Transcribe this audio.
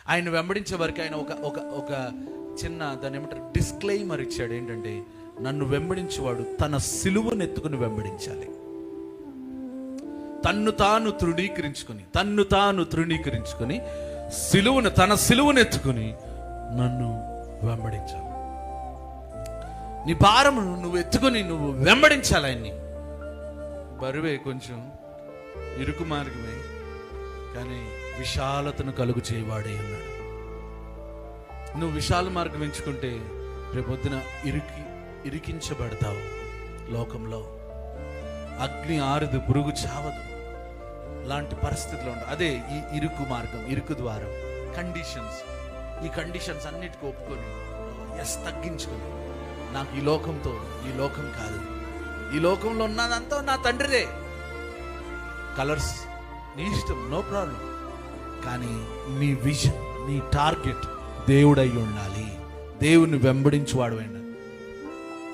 ఆయన వెంబడించే వరకు ఆయన ఒక ఒక ఒక చిన్న దాన్ని ఏమంటారు డిస్క్లైమర్ ఇచ్చాడు. ఏంటంటే, నన్ను వెంబడించేవాడు తన సిలువను ఎత్తుకుని వెంబడించాలి. తన్ను తాను తృణీకరించుకొని తన సిలువను ఎత్తుకుని నన్ను వెంబడించాలి. నీ భారము నువ్వు ఎత్తుకొని నువ్వు వెంబడించాలి ఆయన్ని. బరువే, కొంచెం ఇరుకు మార్గమే, కానీ విశాలతను కలుగు చేయవాడే అన్నాడు. నువ్వు విశాల మార్గం ఎంచుకుంటే రేపొద్దున ఇరికించబడతావు. లోకంలో అగ్ని ఆరదు, పురుగు చావదు, లాంటి పరిస్థితిలో ఉండవు. అదే ఈ ఇరుకు మార్గం, ఇరుకు ద్వారం. ఈ కండిషన్స్ అన్నిటికీ ఒప్పుకొని తగ్గించుకొని, నాకు ఈ లోకం కాదు, ఈ లోకంలో ఉన్నదంతా నా తండ్రిదే. కలర్స్ నీ ఇష్టం, నో ప్రాబ్లం, కానీ నీ విజన్, నీ టార్గెట్ దేవుడై ఉండాలి. దేవుని వెంబడించువాడు అయినా